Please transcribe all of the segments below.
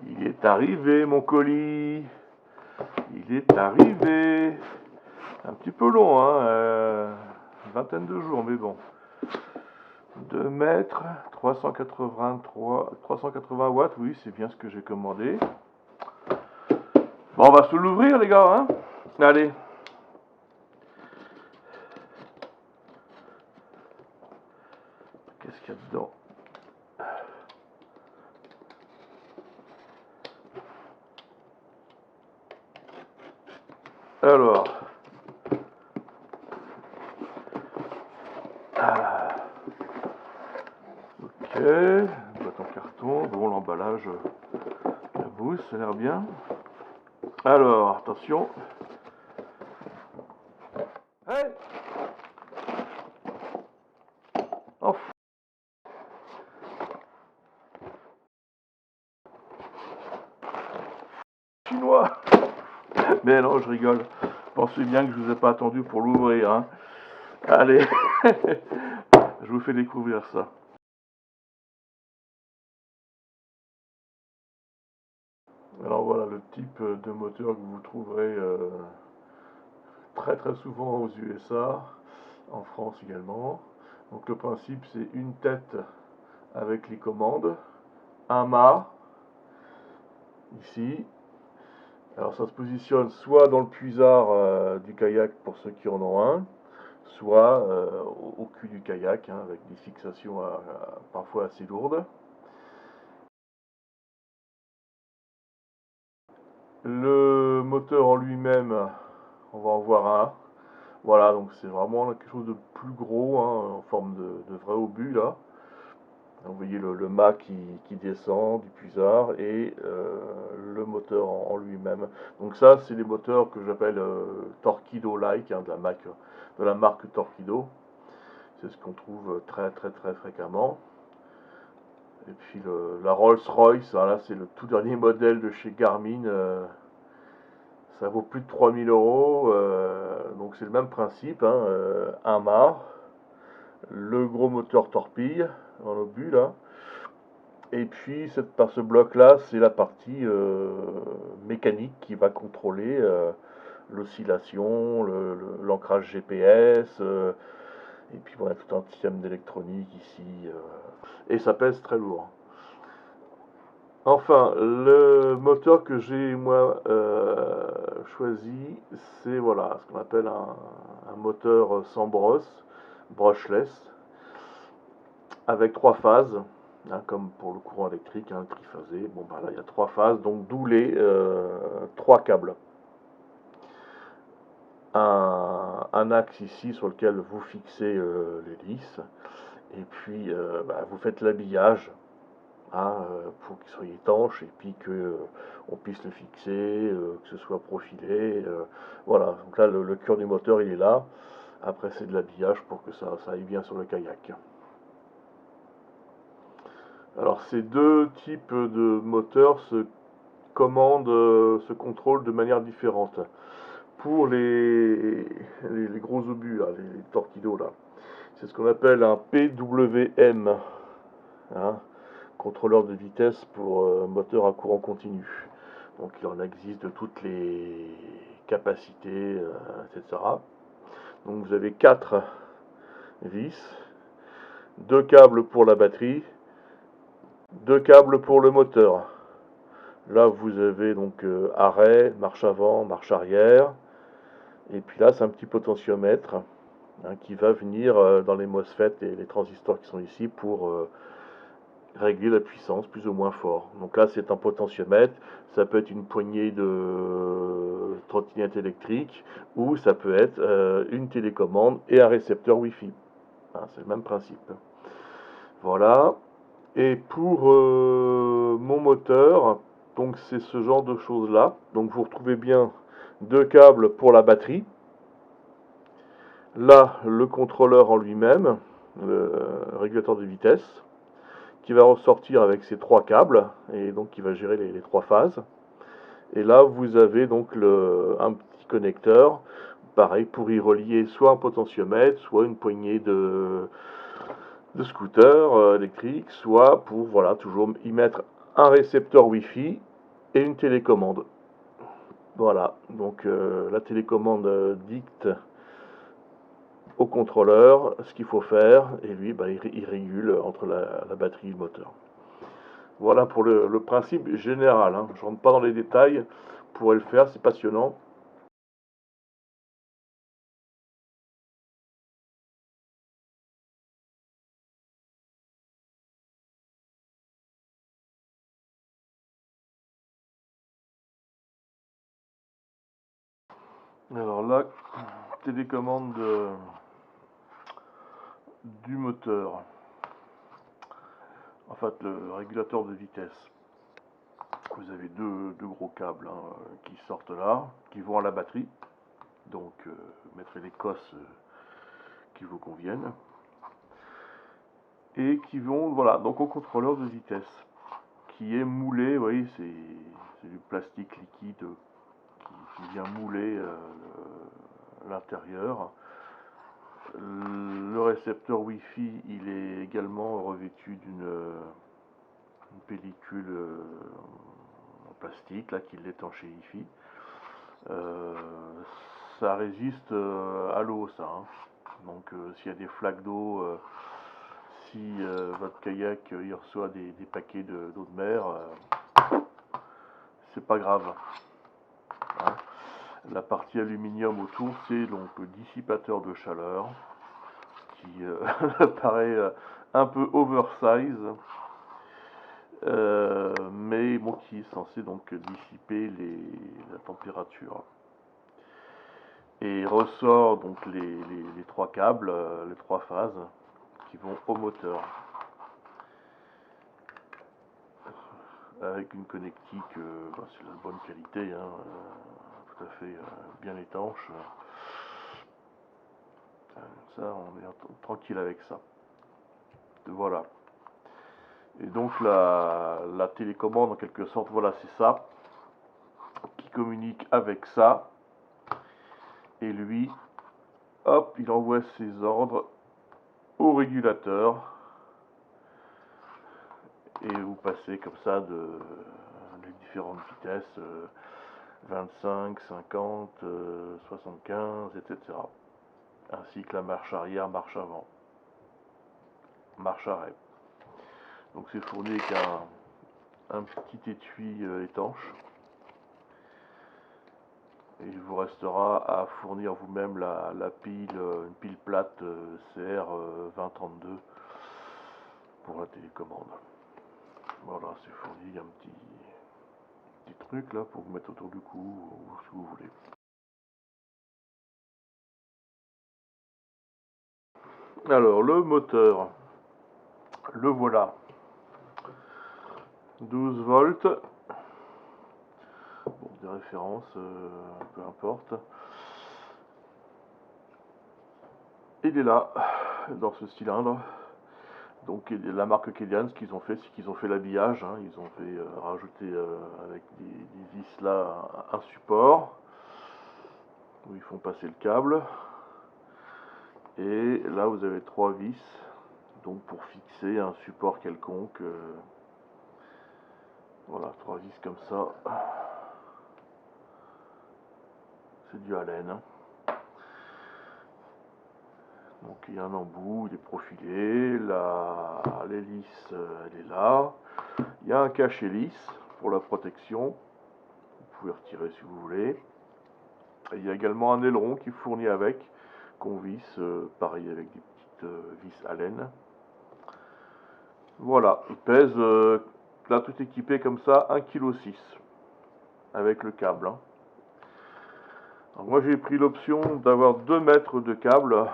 Il est arrivé, mon colis. Il est arrivé. Un petit peu long, hein. Une vingtaine de jours, mais bon. 2 mètres, 380 watts, oui, c'est bien ce que j'ai commandé. Bon, on va se l'ouvrir, les gars, hein. Allez. Qu'est-ce qu'il y a dedans? Alors. Ok. Boîte en carton. Bon, l'emballage, la mousse, ça a l'air bien. Alors, attention. Hey! Oh, chinois! Mais non, je rigole. Pensez bien que je vous ai pas attendu pour l'ouvrir, hein. Allez, je vous fais découvrir ça. Alors voilà le type de moteur que vous trouverez très très souvent aux USA, en France également. Donc le principe c'est une tête avec les commandes, un mât ici. Alors ça se positionne soit dans le puisard du kayak pour ceux qui en ont un, soit au cul du kayak hein, avec des fixations parfois assez lourdes. Le moteur en lui-même, on va en voir un. Voilà, donc c'est vraiment quelque chose de plus gros, hein, en forme de vrai obus là. Vous voyez le mât qui descend du puisard et le moteur en lui-même. Donc ça, c'est les moteurs que j'appelle Torquido-like, hein, de la marque Torquido. C'est ce qu'on trouve très très très fréquemment. Et puis la Rolls-Royce, hein, là c'est le tout dernier modèle de chez Garmin. Ça vaut plus de 3000 euros. Donc c'est le même principe, hein, un mât, le gros moteur torpille en obus là. Et puis par ce bloc là, c'est la partie mécanique qui va contrôler l'oscillation, l'ancrage GPS, et puis voilà tout un système d'électronique ici. Et ça pèse très lourd. Enfin, le moteur que j'ai moi choisi, c'est voilà ce qu'on appelle un moteur sans brosse, brushless, avec 3 phases, hein, comme pour le courant électrique, hein, triphasé. Bon, bah là il y a 3 phases, donc d'où les 3 câbles. Un axe ici sur lequel vous fixez l'hélice, et puis vous faites l'habillage. Hein, pour qu'il soit étanche et puis que on puisse le fixer, que ce soit profilé. Voilà, donc là le cœur du moteur il est là. Après c'est de l'habillage pour que ça aille bien sur le kayak. Alors ces deux types de moteurs se commandent, se contrôlent de manière différente. Pour les gros obus, là, les torpedos là, c'est ce qu'on appelle un PWM. Hein, contrôleur de vitesse pour moteur à courant continu. Donc il en existe de toutes les capacités, etc. Donc vous avez 4 vis, 2 câbles pour la batterie, 2 câbles pour le moteur. Là vous avez donc arrêt, marche avant, marche arrière. Et puis là c'est un petit potentiomètre hein, qui va venir dans les MOSFET et les transistors qui sont ici pour régler la puissance plus ou moins fort. Donc là c'est un potentiomètre, ça peut être une poignée de trottinette électrique ou ça peut être une télécommande et un récepteur Wi-Fi. Hein, c'est le même principe. Voilà. Et pour mon moteur, donc c'est ce genre de choses là. Donc vous retrouvez bien 2 câbles pour la batterie. Là le contrôleur en lui-même, le régulateur de vitesse, qui va ressortir avec ces 3 câbles et donc qui va gérer les 3 phases. Et là vous avez donc un petit connecteur, pareil pour y relier soit un potentiomètre, soit une poignée de scooter électrique, soit pour voilà, toujours y mettre un récepteur Wi-Fi et une télécommande. Voilà, donc la télécommande dicte au contrôleur ce qu'il faut faire et lui bah, il régule entre la batterie et le moteur. Voilà pour le principe général, hein. Je rentre pas dans les détails, vous pourrez le faire, c'est passionnant. Alors là, télécommande du moteur, en fait le régulateur de vitesse. Vous avez deux gros câbles hein, qui sortent là, qui vont à la batterie. Donc mettrez les cosses qui vous conviennent. Et qui vont voilà, donc au contrôleur de vitesse, qui est moulé, vous voyez, c'est du plastique liquide qui vient mouler l'intérieur. Le récepteur Wi-Fi, il est également revêtu d'une pellicule en plastique là, qui l'étanchéifie. Euh, Ça résiste à l'eau, ça. Hein. Donc, s'il y a des flaques d'eau, si votre kayak il reçoit des paquets d'eau de mer, c'est pas grave. Hein. La partie aluminium autour, c'est donc le dissipateur de chaleur qui paraît un peu oversize, mais bon, qui est censé donc dissiper la température. Et ressort donc les trois câbles, les trois phases qui vont au moteur. Avec une connectique, c'est de la bonne qualité, hein, tout à fait bien étanche. Ça, on est tranquille avec ça. Voilà. Et donc la télécommande, en quelque sorte, voilà, c'est ça, qui communique avec ça. Et lui, hop, il envoie ses ordres au régulateur. Et vous passez comme ça les différentes vitesses, 25, 50, 75, etc. Ainsi que la marche arrière, marche avant, marche arrêt. Donc c'est fourni avec un petit étui étanche. Et il vous restera à fournir vous-même la pile, une pile plate CR2032 pour la télécommande. Voilà, c'est fourni, il y a un petit truc là pour vous mettre autour du cou ou ce que vous voulez. Alors le moteur, le voilà. 12 volts. Bon, des références, peu importe. Il est là, dans ce cylindre. Donc la marque Kelian, ce qu'ils ont fait, c'est qu'ils ont fait l'habillage. Hein. Ils ont fait rajouter avec des vis là un support où ils font passer le câble. Et là vous avez trois vis, donc pour fixer un support quelconque. Voilà, trois vis comme ça. C'est du Allen. Hein. Donc il y a un embout, il est profilé, l'hélice elle est là. Il y a un cache hélice pour la protection. Vous pouvez retirer si vous voulez. Et il y a également un aileron qui fournit avec, qu'on visse, pareil avec des petites vis Allen. Voilà, il pèse, là tout équipé comme ça, 1,6 kg avec le câble. Hein. Alors moi j'ai pris l'option d'avoir 2 mètres de câble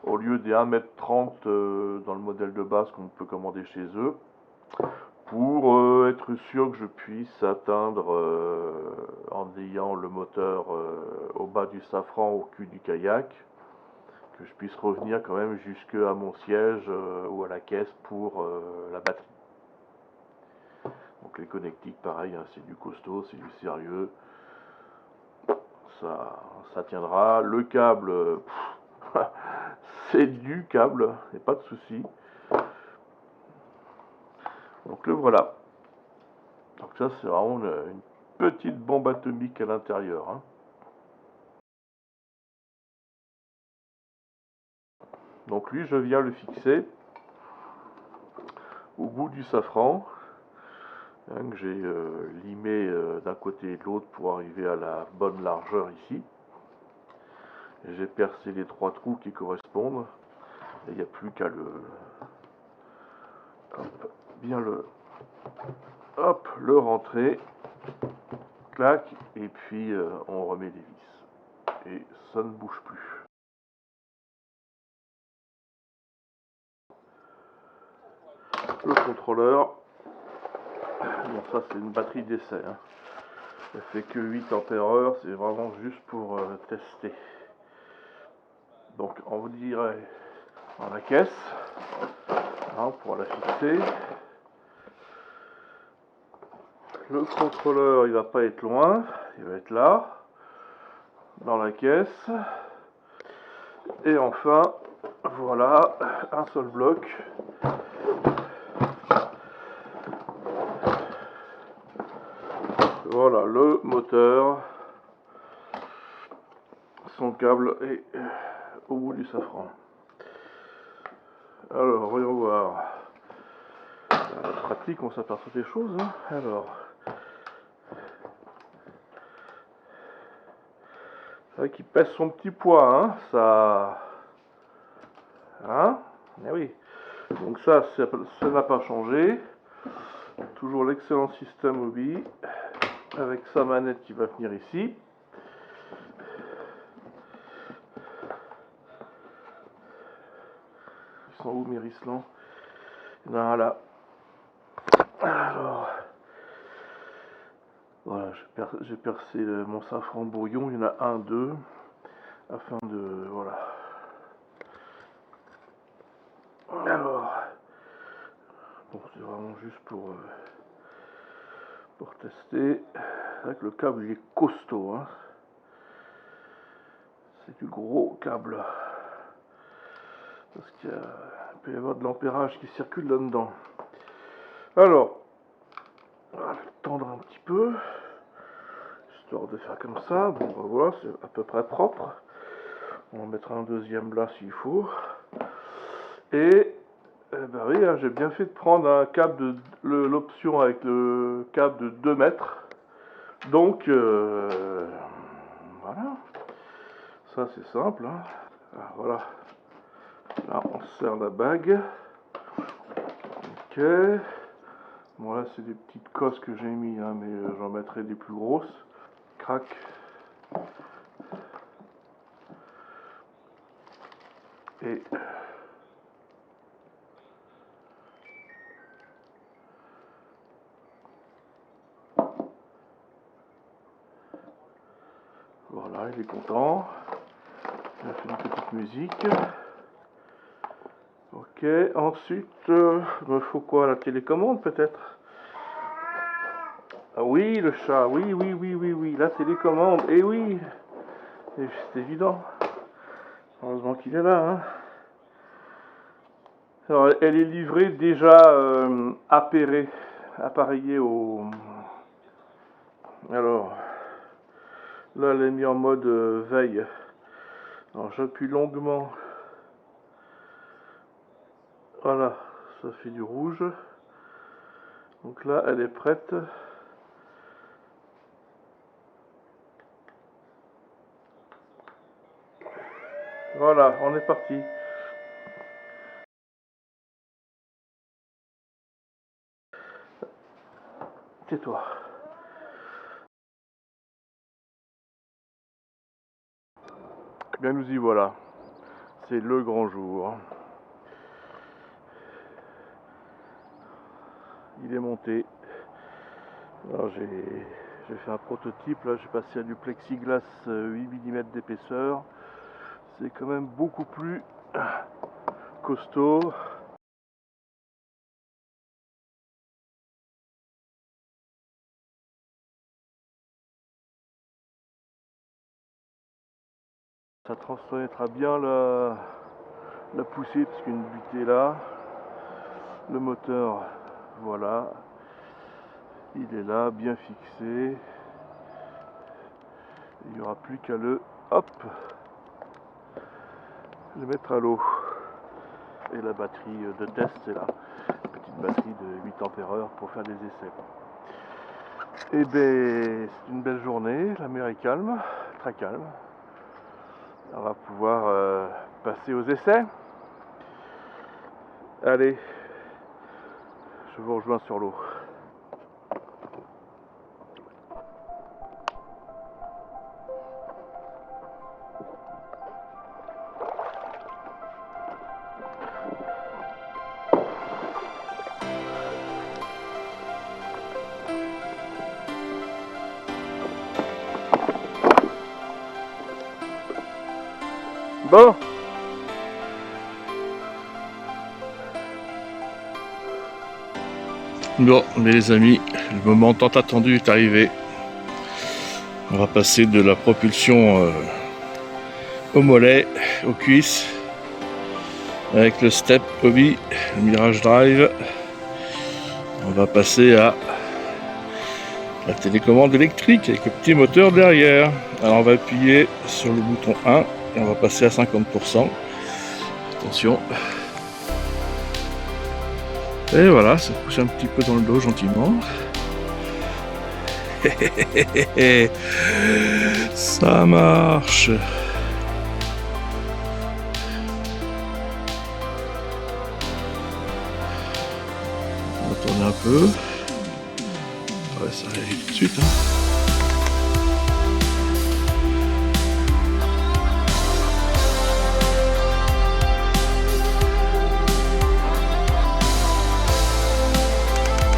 au lieu des 1,30 m dans le modèle de base qu'on peut commander chez eux, pour être sûr que je puisse atteindre, en ayant le moteur au bas du safran au cul du kayak, que je puisse revenir quand même jusqu'à mon siège ou à la caisse pour la batterie. Donc les connectiques pareil, hein, c'est du costaud, c'est du sérieux, ça tiendra. Le câble, c'est du câble, il n'y a pas de souci. Donc le voilà. Donc ça c'est vraiment une petite bombe atomique à l'intérieur. Hein. Donc lui je viens le fixer au bout du safran. Hein, que j'ai limé d'un côté et de l'autre pour arriver à la bonne largeur ici. J'ai percé les 3 trous qui correspondent. Et il n'y a plus qu'à bien le rentrer. Clac. Et puis on remet les vis. Et ça ne bouge plus. Le contrôleur. Bon ça c'est une batterie d'essai. Hein. Elle fait que 8 ampères-heure. C'est vraiment juste pour tester. Donc on vous dirait dans la caisse. Hein, pour la fixer. Le contrôleur il va pas être loin, il va être là, dans la caisse. Et enfin, voilà, un seul bloc. Voilà le moteur. Son câble est au bout du safran. Alors, voyons voir. Pratique, on s'aperçoit des choses. Hein. Alors, c'est vrai qu'il pèse son petit poids, hein. Ça, hein. Eh oui. Donc ça n'a pas changé. Toujours l'excellent système Obi avec sa manette qui va venir ici. Ils sont où mes rislants? Voilà. Alors, voilà, j'ai percé mon safran brouillon. Il y en a un, deux, afin de voilà. Alors, bon, c'est vraiment juste pour tester. C'est vrai que le câble il est costaud. Hein. C'est du gros câble. Parce qu'il peut y avoir de l'ampérage qui circule là-dedans. Alors, on va le tendre un petit peu. Histoire de faire comme ça. Bon, ben voilà, c'est à peu près propre. On en mettra un deuxième là s'il faut. Et ben oui, hein, j'ai bien fait de prendre un câble l'option avec le câble de 2 mètres. Donc voilà. Ça c'est simple. Hein. Alors, voilà. Là on serre la bague. Ok. Bon là c'est des petites cosses que j'ai mis, hein, mais j'en mettrai des plus grosses. Crac. Et voilà, il est content. Il a fait une petite musique. Ok, ensuite, il me faut quoi? La télécommande peut-être? Ah oui, le chat, oui, la télécommande, et oui, c'est évident. Heureusement qu'il est là. Hein. Alors, elle est livrée déjà appareillée au... Alors, là, elle est mise en mode veille. Alors, j'appuie longuement. Voilà, ça fait du rouge. Donc là, elle est prête. Voilà, on est parti. Tais-toi. Eh bien, nous y voilà. C'est le grand jour. Il est monté. Alors j'ai fait un prototype, là j'ai passé à du plexiglas 8 mm d'épaisseur. C'est quand même beaucoup plus costaud. Ça transmettra bien la poussée parce qu'une butée là. Le moteur, voilà, il est là, bien fixé. Il n'y aura plus qu'à le mettre à l'eau. Et la batterie de test, c'est là. Petite batterie de 8 ampères pour faire des essais. Et ben, c'est une belle journée, la mer est calme, très calme. On va pouvoir passer aux essais. Allez, je vous rejoins sur l'eau. Bon. Bon, mais les amis, le moment tant attendu est arrivé. On va passer de la propulsion au mollet, aux cuisses, avec le step hobby, le Mirage Drive. On va passer à la télécommande électrique avec le petit moteur derrière. Alors on va appuyer sur le bouton 1 et on va passer à 50%. Attention. Et voilà, ça pousse un petit peu dans le dos gentiment. Ça marche. On va tourner un peu. Ouais, ça va aller tout de suite.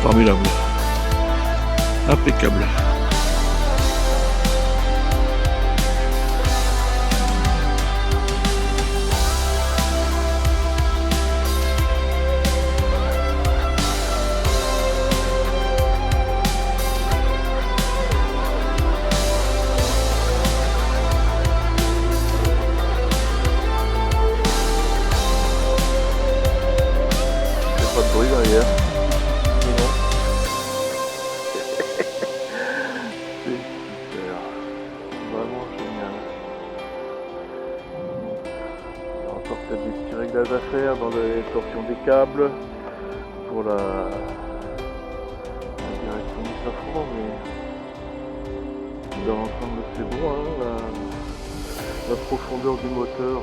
Formidable. Impeccable. Il n'y a pas de bruit derrière. Peut-être des petits réglages à faire dans les torsions des câbles pour la direction du safran, mais dans l'ensemble c'est bon, hein, la profondeur du moteur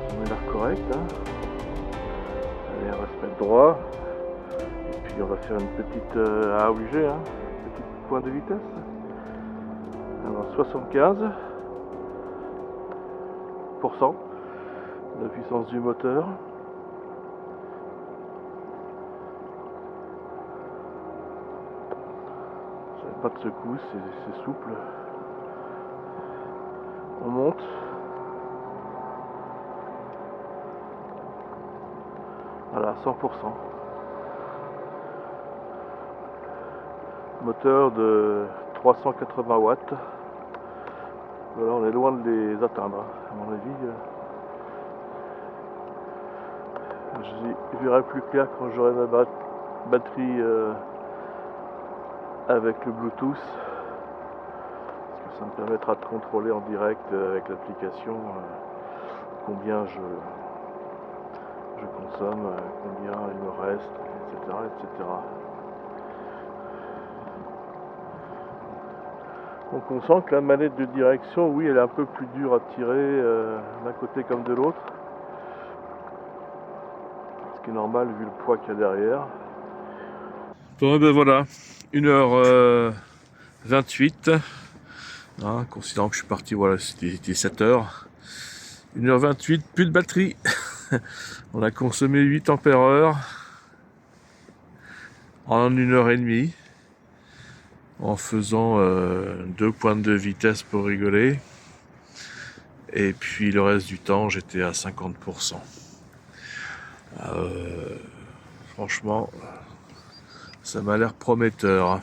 on a l'air correct, hein. Allez, on va se mettre droit et puis on va faire une petite AOG, hein, petit point de vitesse. Alors 75% la puissance du moteur. Ça n'a pas de secousse, c'est souple. On monte. Voilà, 100%. Moteur de 380 watts. Voilà, on est loin de les atteindre, à mon avis. Je verrai plus clair quand j'aurai ma batterie avec le Bluetooth, parce que ça me permettra de contrôler en direct avec l'application combien je consomme, combien il me reste, etc. etc. Donc on sent que la manette de direction, oui, elle est un peu plus dure à tirer d'un côté comme de l'autre. Ce qui est normal vu le poids qu'il y a derrière. Bon, ben voilà, 1h28. Hein, considérant que je suis parti, voilà, c'était 7h. 1h28, plus de batterie. On a consommé 8 ampères-heure en 1h30. En faisant 2 pointes de vitesse pour rigoler. Et puis le reste du temps, j'étais à 50%. Franchement, ça m'a l'air prometteur.